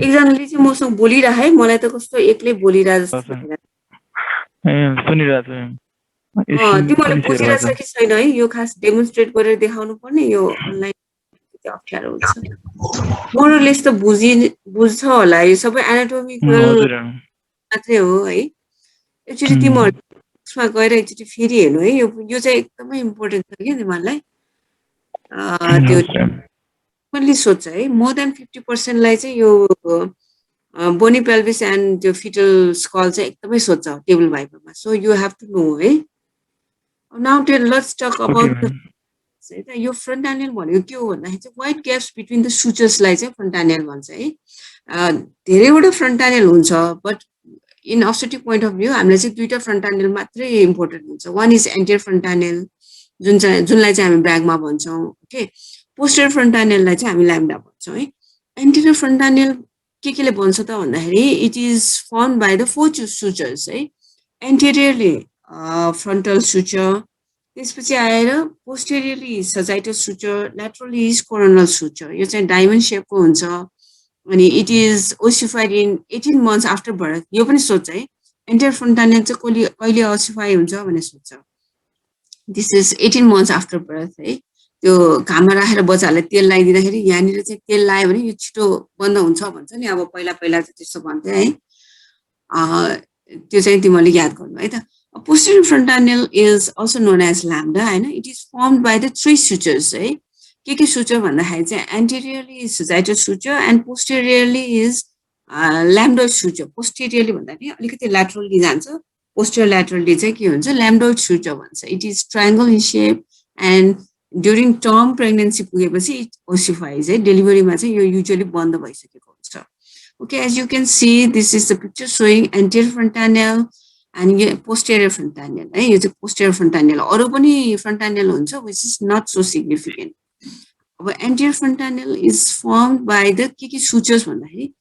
एकजनाले चाहिँ मसँग बोलिरहे मलाई त कस्तो एक्लै बोलिरहे जस्तो लागेर सुनिरहेको छु तिमीहरूले बुझिरहेछ कि छैन है यो खास डेमोन्स्ट्रेट गरेर देखाउनु पर्ने यो अनलाइन अप्ठ्यारो हुन्छ मोरलेस त बुझ्छ होला यो सबै एनाटोमिकल मात्रै हो है एक्चुअली तिमीहरूमा गएर एकचोटि फेरि हेर्नु है यो चाहिँ एकदमै इम्पोर्टेन्ट छ क्या तिमीहरूलाई त्यो मैले सोध्छ है मोर देन 50% लाई चाहिँ यो बोनी पेल्भिस एन्ड त्यो फिटल स्कल चाहिँ एकदमै सोध्छ टेबल भाइपरमा so you have to know है नाउ लेट्स टक अबाउट यो फ्रन्ट एनियल भनेको के हो भन्दाखेरि चाहिँ वाइड ग्याप्स बिट्विन द सुचर्सलाई चाहिँ फ्रन्ट एनियल भन्छ है धेरैवटा फ्रन्ट एनियल हुन्छ but in objective point of view हामीलाई चाहिँ दुईवटा फ्रन्ट एनियल मात्रै इम्पोर्टेन्ट हुन्छ one is anterior fontanelle जुनलाई चाहिँ हामी ब्यागमा भन्छौँ ओके पोस्टर फ्रन्ट एनियललाई चाहिँ हामी ल्याम्डा भन्छौँ है एन्टिरियर फ्रन्ट एनियल केले बन्छ त भन्दाखेरि it is form by the four sutures है एन्टिरियरली फ्रन्टल सुचर त्यसपछि आएर posteriorly sagittal suture laterally is coronal suture यो चाहिँ डायमन्ड सेपको हुन्छ अनि it is ossified in 18 months after birth यो पनि सोध्छ है एन्टिरियर फ्रन्ट एनियल चाहिँ कहिले ओसिफाई हुन्छ भनेर सोध्छ this is 18 months after birth है त्यो घाममा राखेर बच्चाहरूलाई तेल लगाइदिँदाखेरि यहाँनिर चाहिँ तेल लगायो भने यो छिटो बन्द हुन्छ भन्छ नि अब पहिला चाहिँ त्यस्तो भन्थे है त्यो चाहिँ तिमीहरूले याद गर्नु है त posterior front angle is also known as lambda हैन it is formed by the three sutures है के suture भन्दाखेरि चाहिँ anteriorly sagittal suture and posteriorly is lambdoid suture posteriorly भन्दा नि अलिकति laterally जान्छ posterior laterally चाहिँ के हुन्छ lambdoid suture भन्छ it is triangle in shape and during term pregnancy पुगेपछि it ossifies है डेलिभरीमा चाहिँ यो युजुअली बन्द भइसकेको हुन्छ okay as you can see this is the picture showing anterior front angle and posterior front angle है यो चाहिँ posterior front angle अरु पनि front angle हुन्छ which is not so significant अब anterior front angle is formed by the के sutures भन्दाखेरि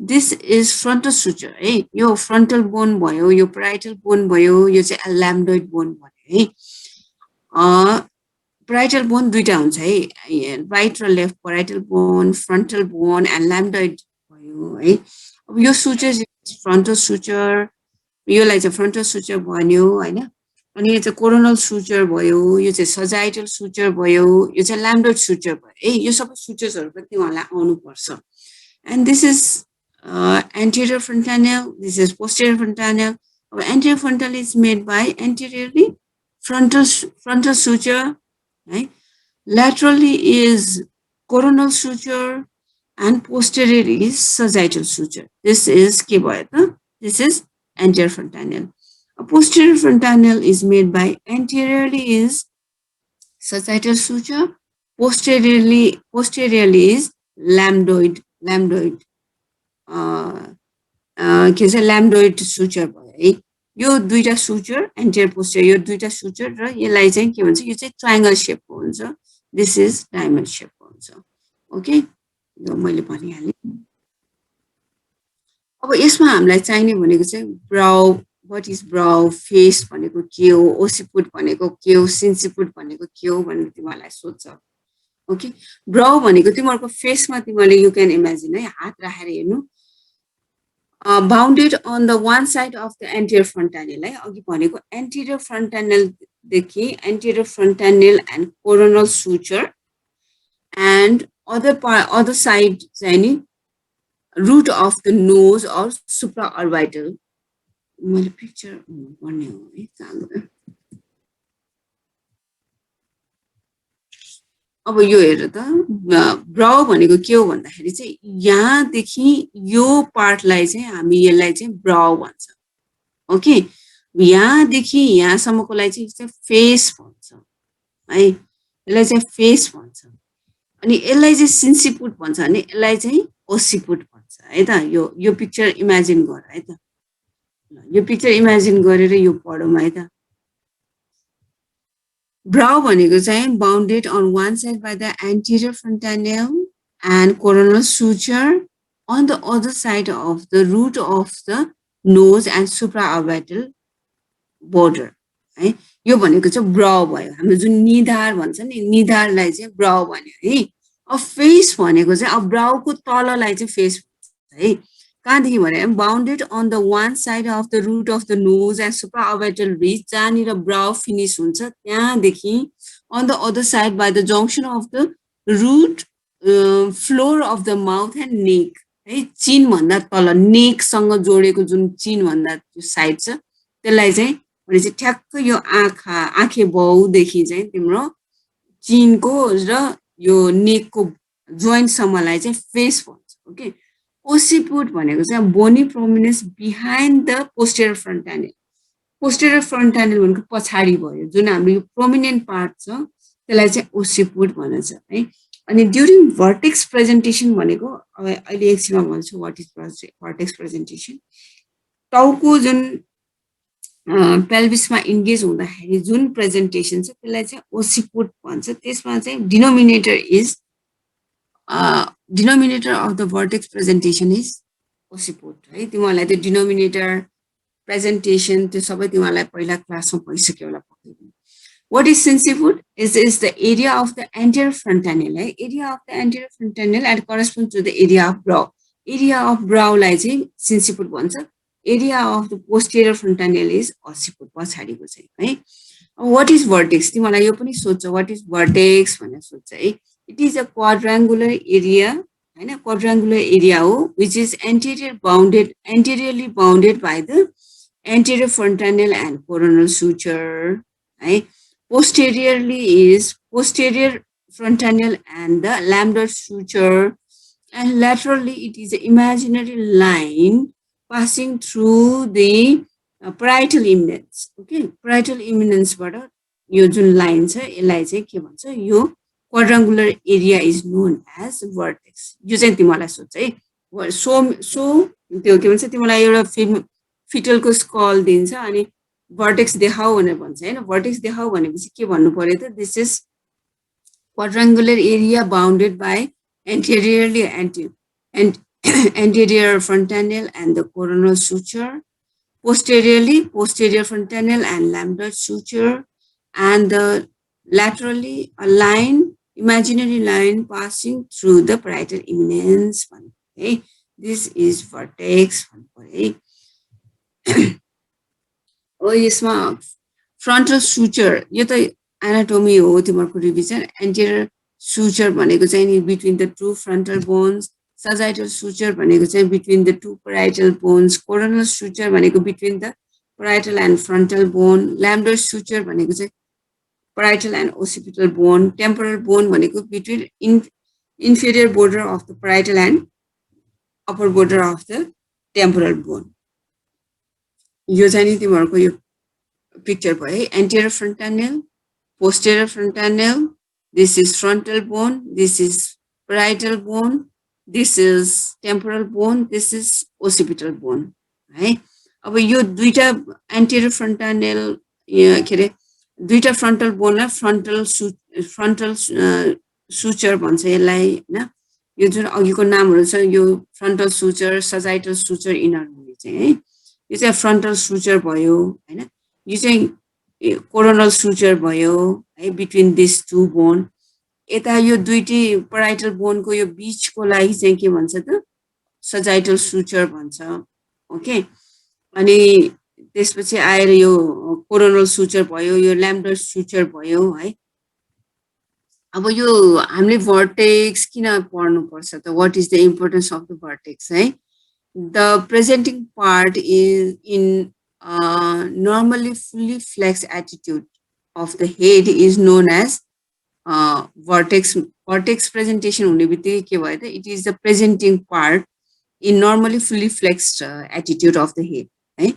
this is frontal suture है यो frontal bone भयो यो parietal bone भयो यो चाहिँ lambdoid bone भयो है parietal bone दुईटा हुन्छ है right र left parietal bone frontal bone and lambdoid भयो है अब यो sutures frontal suture योलाई चाहिँ फ्रन्टल सुचर भन्यो हैन अनि यो चाहिँ कोरोनल सुचर भयो यो चाहिँ सजाइटल सुचर भयो यो चाहिँ ल्याम्डोइड सुचर भयो है यो सबै सुचर्सहरु पनि तिमीहरुलाई आउनु पर्छ and this is anterior frontanel this is posterior frontanel anterior frontal is made by anteriorly frontal suture right laterally is coronal suture and posteriorly is sagittal suture this is के भयो त this is anterior frontanel. A posterior frontanel is made by anteriorly is sagittal suture, posteriorly is lambdoid lambdoid suture भयो है यो दुईटा suture एन्टिरियर posterior यो दुईटा suture र यसलाई चाहिँ के भन्छ यो चाहिँ ट्रायंगल शेपको हुन्छ दिस इज डायमन्ड शेपको हुन्छ ओके यो मैले भनिहालेँ अब यसमा हामीलाई चाहिने भनेको चाहिँ ब्राउ व्हाट इज ब्राउ फेस भनेको के हो ओसिपुट भनेको के हो सिन्सिपुट भनेको के हो भनेर तिमीलाई सोध्छ ओके ब्राउ भनेको तिमीहरुको फेसमा तिमीले यु क्यान इमेजिन है हात राखेर हेर्नु bounded on the one side of the anterior fontanelle है अघि भनेको एन्टिरियर फ्रन्टानेल देखि anterior fontanelle and coronal suture and other side चाहिँ नि root of the nose or supraorbital मैले पिक्चर भन्ने हो है चाँडो अब यो हेर त ब्राउ भनेको के हो भन्दाखेरि चाहिँ यहाँ देखि यो पार्टलाई चाहिँ हामी यसलाई चाहिँ ब्राउ भन्छ ओके यहाँ देखि यहाँ सम्मकोलाई चाहिँ फेस भन्छ है यसलाई चाहिँ फेस भन्छ अनि यसलाई चाहिँ सिन्सिपुट भन्छ अनि यसलाई चाहिँ ओसिपुट भन्छ है त यो पिक्चर इमेजिन गर है त यो पिक्चर इमेजिन गरेर यो पढौँ है त ब्राउ भनेको चाहिँ bounded on one side by the anterior fontanelle and coronal suture on the other side of the root of the nose and supraorbital border है यो भनेको चाहिँ ब्राउ भयो हाम्रो जुन निधार भन्छ नि निधारलाई चाहिँ ब्राउ भन्यो है अब फेस भनेको चाहिँ अब ब्राउको तललाई चाहिँ फेस है कहाँदेखि भने bounded on the one side of the root of the nose and supraorbital ridge जहाँनिर ब्राउ फिनिस हुन्छ त्यहाँदेखि on the other side by the junction of the root floor of the mouth and neck है chin भन्दा तल नेकसँग जोडेको जुन चिन भन्दा त्यो साइड छ त्यसलाई चाहिँ भनेपछि ठ्याक्क यो आँखे बाउदेखि चाहिँ तिम्रो चिनको र यो नेकको जोइन्टसम्मलाई चाहिँ फेस भन्छ ओके ओसिपुट भनेको चाहिँ बोनी प्रोमिनेन्स बिहाइन्ड द पोस्टेरियर फ्रन्टानियल भनेको पछाडि भयो जुन हाम्रो यो प्रोमिनेन्ट पार्ट छ त्यसलाई चाहिँ ओसिपुट भनिन्छ है अनि ड्युरिङ भर्टेक्स प्रेजेन्टेसन भनेको अब अहिले एकछिनमा भन्छु व्हाट इज भर्टेक्स प्रेजेन्टेसन टाउको जुन पेल्भिसमा इन्गेज हुँदाखेरि जुन प्रेजेन्टेसन छ त्यसलाई चाहिँ ओसिपुट भन्छ त्यसमा चाहिँ denominator of the vertex presentation is occiput है तिमीहरूलाई त्यो डिनोमिनेटर प्रेजेन्टेसन त्यो सबै तिमीहरूलाई पहिला क्लासमा भइसक्यो होला पक्कै What is sinciput is the area of the anterior frontanel. Area of the anterior frontanel and corresponds to the area of brow. Area of brow like sinciput bhन्छ. Area of the posterior frontanel is occiput. पछाडिको चाहिँ है. What is vertex? तिमीलाई यो पनि सोध्छ what is vertex भनेर सोध्छ है. It is a quadrangular area, हैन quadrangular area हो which is anteriorly bounded by the anterior frontanel and coronal suture. है. Posteriorly is posterior frontanel and the lambdoid suture, and laterally it is an imaginary line passing through the parietal eminence. Okay, parietal eminence but यो जुन line छ यसलाई चाहिँ के भन्छ यो quadrangular area is known as vertex. यो चाहिँ तिमीलाई सोध्छ है सो त्यो के भन्छ तिमीलाई एउटा फिटलको स्कल दिन्छ अनि vertex देखाऊ भनेर भन्छ हैन vertex देखाऊ भनेपछि के भन्नु पर्यो त this is quadrangular area bounded by anterior frontanel and the coronal suture, posteriorly posterior frontanel and lambdoid suture, and laterally a line imaginary line passing through the parietal eminence. Okay, this is vertex. Oh, यसमा frontal suture यो त anatomy हो तिम्रो revision interior suture भनेको चाहिँ नि between the two frontal bones, sagittal suture भनेको चाहिँ between the two parietal bones, coronal suture भनेको between the parietal and frontal bone, lambdoid suture भनेको चाहिँ parietal and occipital bone, temporal bone भनेको between inferior border of the parietal and upper border of the temporal bone. यो चाहिँ नि तिमीहरुको यो picture भयो anterior frontanel, posterior frontanel, this is frontal bone, this is parietal bone, this is temporal bone, this is occipital bone. है अब यो दुईटा anterior frontanel के रे दुईटा frontal bone ला frontal suture भन्छ यसलाई हैन यो जुन अघिको नामहरु छ यो frontal suture, sagittal suture यिनीहरु चाहिँ है यो चाहिँ frontal suture भयो हैन यो चाहिँ coronal suture भयो है between these two bone यता यो दुईटी parietal bone को यो बीचको लागि चाहिँ के भन्छ त sagittal suture भन्छ ओके अनि त्यसपछि आएर यो coronal suture भयो यो lambdoid suture भयो है अब यो हामीले vertex किन पढ्नु पर्छ त what is the importance of the vertex है the presenting part is in normally fully flexed attitude of the head is known as vertex presentation हुने बित्तिकै के भयो त it is the presenting part in normally fully flexed attitude of the head है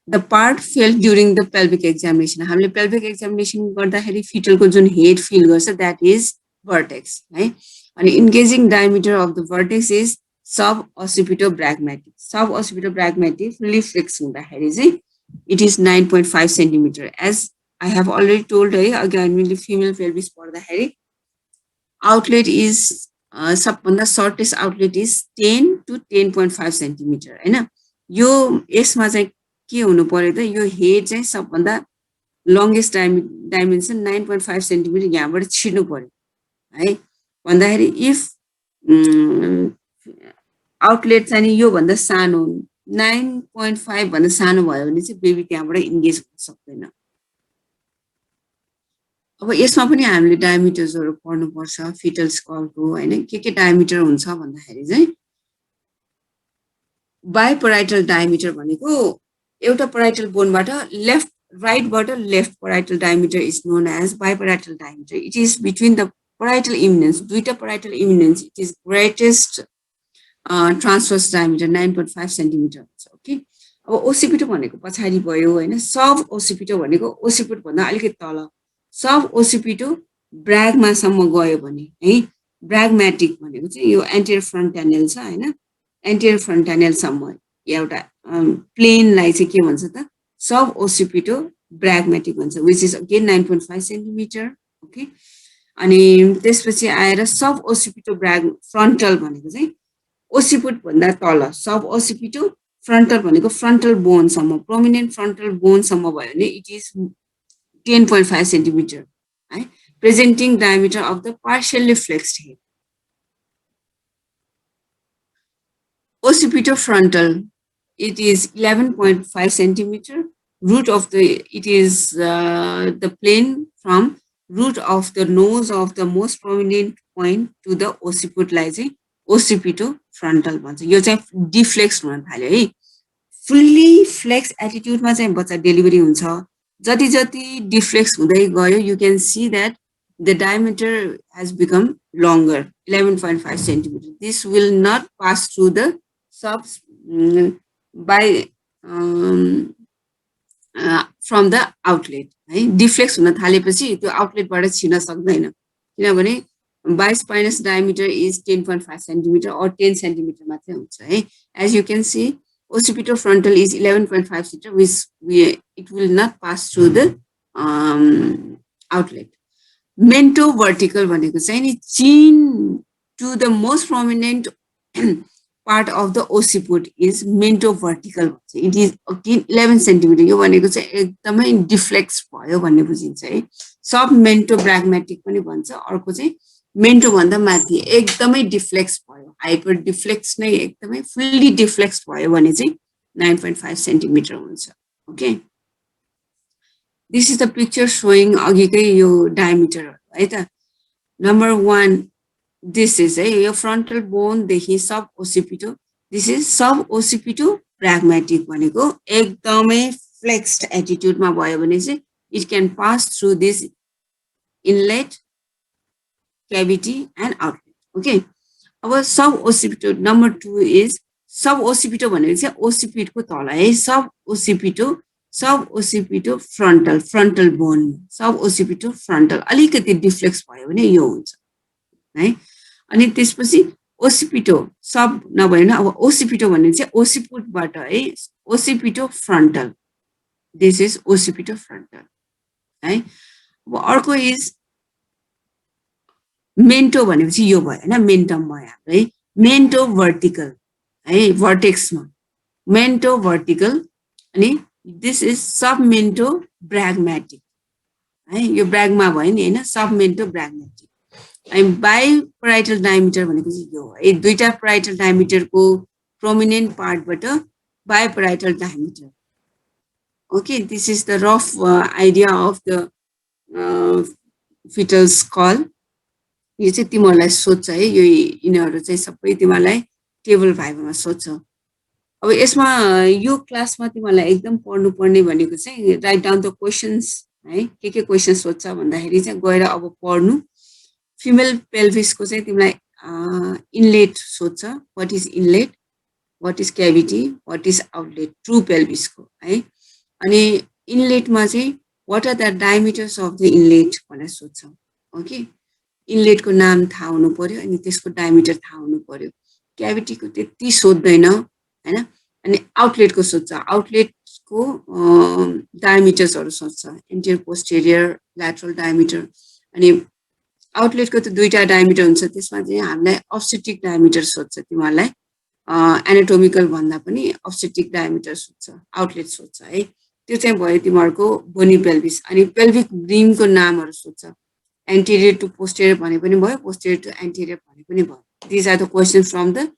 the part felt during the pelvic examination हामीले pelvic examination गर्दाखेरि fetal को जुन head feel गर्छ that is vertex है अनि engaging diameter of the vertex is suboccipitobrachmatic fully flexed हुँदाखेरि चाहिँ it is 9.5 centimeter as I have already told है again mainly female pelvis पढ्दाखेरि outlet is सबभन्दा shortest outlet is 10 to 10.5 centimeter हैन यो यसमा चाहिँ के हुनु पर्यो त यो हेड चाहिँ सबभन्दा longest dimension 9.5 centimeter यहाँबाट छिर्नु पर्यो है भन्दाखेरि if आउटलेट चाहिँ यो भन्दा सानो 9.5 भन्दा सानो भयो भने चाहिँ बेबी त्यहाँबाट इन्गेज हुन सक्दैन अब यसमा पनि हामीले डायमिटर्सहरु पढ्नुपर्छ फिटल स्कलको हैन के डायमिटर हुन्छ भन्दाखेरि चाहिँ बाइपराइटल डायमिटर भनेको एउटा पराइटल बोनबाट लेफ्ट राइटबाट left parietal diameter is known as biparietal diameter it is between the parietal eminence दुईटा parietal eminence it is greatest transverse diameter 9.5 centimeter okay अब ओसिपिटो भनेको पछाडी भयो हैन सब ओसिपिटो भनेको ओसिपिट भन्दा अलिकति तल सब ओसिपिटो ब्रागमा सम्म गयो भने है ब्रागमेटिक भनेको चाहिँ यो एन्टेरियर फ्रन्टानेल छ हैन एन्टेरियर फ्रन्टानेल सम्म एउटा प्लेनलाई चाहिँ के भन्छ त सब ओसिपिटो ब्रागमेटिक भन्छ which is again 9.5 centimetre okay अनि त्यसपछि आएर सब ओसिपिटो ब्राग फ्रन्टल भनेको चाहिँ ओसिपिट भन्दा तल सब ओसिपिटो फ्रन्टल भनेको फ्रन्टल बोन सम्म प्रोमिनेन्ट फ्रन्टल बोन सम्म भयो भने इट इज 10.5 सेन्टिमिटर है presenting diameter of the partially flexed head ओसिपिटो frontal it is 11.5 centimeter root of the it is the plane from root of the nose of the most prominent point to the occiput लाई चाहिँ occipito frontal भन्छ यो चाहिँ डिफ्लेक्स हुन थाल्यो है fully flex attitude मा चाहिँ बच्चा डेलिभरी हुन्छ जति जति डिफ्लेक्स हुँदै गयो you can see that the diameter has become longer 11.5 centimeter this will not pass through the subs by from the outlet है डिफ्लेक्स हुन थालेपछि त्यो आउटलेटबाट छिर्न सक्दैन किनभने by spinous diameter is 10.5 centimeter or 10 centimeter मात्रै हुन्छ है as you can see occipitofrontal is 11.5 centimeter which it will not pass through the outlet mentovertical भनेको चाहिँ नि chin to the most prominent part of the occiput is mentovertical it is again 11 centimeter यो भनेको चाहिँ एकदमै डिफ्लेक्स भयो भन्ने बुझिन्छ है सब मेन्टोब्राग्मेटिक पनि भन्छ अर्को चाहिँ मेन्टो भन्दा माथि एकदमै डिफ्लेक्स भयो हाइपर डिफ्लेक्स नै एकदमै फुल्ली डिफ्लेक्स भयो भने चाहिँ 9.5 सेन्टिमिटर हुन्छ okay this is the picture showing अघिकै यो डायमिटर है त number 1 this is your frontal bone देखि सब ओसिपिटो this is सब ओसिपिटो pragmatic भनेको एकदमै flexed attitude मा भयो भने चाहिँ it can pass through this inlet cavity and outlet okay अब सब ओसिपिटो नम्बर 2 is सब ओसिपिटो भनेको चाहिँ ओसिपिट को तल है सब ओसिपिटो frontal bone सब ओसिपिटो frontal अलिकति डिफ्लेक्स भयो भने यो हुन्छ है अनि त्यसपछि ओसिपिटो सब नभएन अब ओसिपिटो भन्ने चाहिँ ओसिपुटबाट है ओसिपिटो फ्रन्टल दिस इज ओसिपिटो फ्रन्टल है अब अर्को इज मेन्टो भनेपछि यो भयो हैन मेन्टम भयो हाम्रो है मेन्टो भर्टिकल है भर्टेक्समा मेन्टो भर्टिकल अनि दिस इज सब मेन्टो ब्राग्मेटिक है यो ब्राग्मा भयो नि हैन सब मेन्टो ब्राग्मेटिक and biparietal diameter भनेको चाहिँ यो है दुईटा parietal diameter को prominent part बाट biparietal diameter okay this is the rough idea of the fetal skull यो चाहिँ तिमीहरुलाई सोध्छ है यो यिनीहरु चाहिँ सबै तिमीहरुलाई टेबल 5 मा सोध्छ अब यसमा यो क्लासमा तिमीहरुलाई एकदम पढ्नु पर्ने भनेको चाहिँ राइट डाउन द क्वेशन्स है के क्वेशन सोध्छ भन्दाखेरि चाहिँ गएर अब पढ्नु फिमेल पेल्भिस को चाहिँ तिमीलाई इनलेट सोध्छ what is inlet what is cavity what is outlet true pelvis को है अनि इनलेट मा चाहिँ what are the diameters of the inlet भनेर सोध्छ ओके इनलेट को नाम थाहा हुनु पर्यो अनि त्यसको डायमिटर थाहा हुनु पर्यो क्याभिटी को त्यति सोध्दैन हैन अनि आउटलेट को सोध्छ आउटलेट को डायमिटर्सहरु सोध्छ एन्टिरियर पोस्टेरियर ल्याटरल डायमिटर अनि आउटलेट को त दुईटा डायमिटर हुन्छ त्यसमा चाहिँ हामीलाई अब्स्टेटिक डायमिटर सोध्छ तिमीहरुलाई एनाटोमिकल भन्दा पनि अब्स्टेटिक डायमिटर सोध्छ आउटलेट सोध्छ है त्यो चाहिँ भयो तिमीहरुको बोनी पेल्भिस अनि पेल्भिक रिम को नामहरु सोध्छ एन्टिरियर टु पोस्टेरियर भने पनि भयो पोस्टेरियर टु एन्टिरियर भने पनि भयो this are the questions from the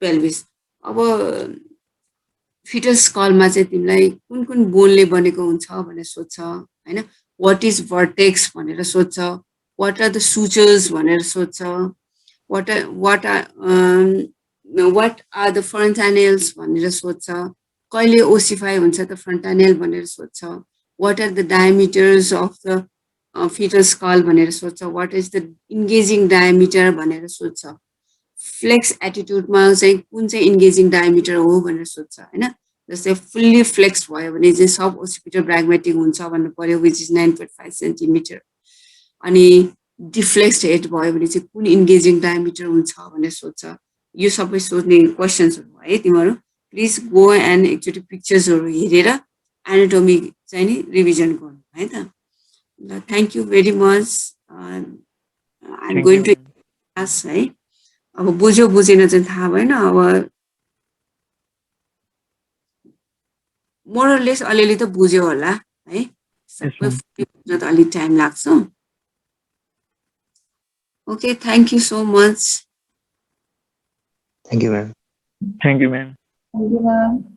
pelvis. अब फिटल स्कलमा चाहिँ तिमीलाई कुन कुन बोनले बनेको हुन्छ भनेर सोध्छ हैन। वाट इज भर्टेक्स भनेर सोध्छ, वाट आर द सुचर्स भनेर सोध्छ, वाट आर द फ्रन्टानेल्स भनेर सोध्छ, कहिले ओसिफाई हुन्छ त फ्रन्टानेल भनेर सोध्छ, what are the diameters of the fetal skull भनेर सोध्छ, what is the engaging diameter भनेर सोध्छ, फ्लेक्स एटिट्युडमा चाहिँ कुन चाहिँ इन्गेजिङ डायमिटर हो भनेर सोध्छ हैन। जस्तै फुल्ली फ्लेक्स भयो भने चाहिँ सब ओसिपिटल ब्राग्मेटिक हुन्छ भन्नु पर्यो, विच इज 9.5 सेन्टिमिटर। अनि डिफ्लेक्स्ड हेड भयो भने चाहिँ कुन इन्गेजिङ डायमिटर हुन्छ भनेर सोध्छ। यो सबै सोध्ने क्वेसन्सहरू है तिमीहरू प्लिज गो एन्ड एकचोटि पिक्चर्सहरू हेरेर एनाटोमी चाहिँ नि रिभिजन गर्नु है त। ल thank you very much. I am going to class है। अब बुझ्यो बुझेन चाहिँ थाहा भएन, अब मोरलेस अलिअलि त बुझ्यो होला है, सबै बुझ्न त अलिक टाइम लाग्छ। Okay, thank you so much. Thank you, ma'am. Thank you, ma'am. Thank you, ma'am.